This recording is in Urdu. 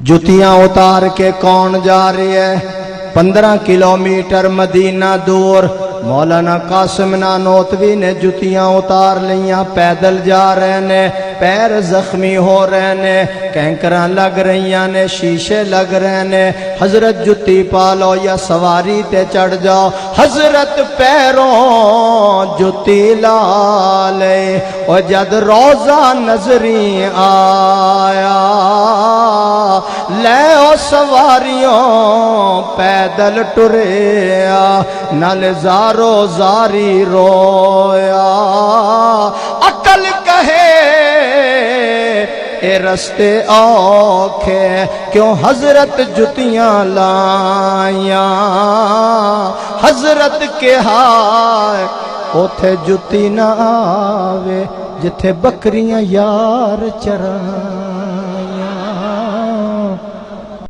جتیاں اتار کے کون جا رہی ہے؟ 15 کلومیٹر مدینہ دور مولانا قاسم نانوتوی نے جتیاں اتار لیاں، پیدل جا رہے نے، پیر زخمی ہو رہے نے، کینکراں لگ رہیاں نے، شیشے لگ رہے نے۔ حضرت جتی پالو یا سواری تے چڑھ جاؤ، حضرت پیروں جتی لالے۔ اور جد روزہ نظری آیا لے او سواریوں پیدل ٹریا، نال زارو زاری رویا۔ عقل کہے اے رستے اوکھے کیوں حضرت جتیاں لائیاں، حضرت کے ہائے اوتھے جتی نہ آوے جتھے بکریاں یار چرائیں۔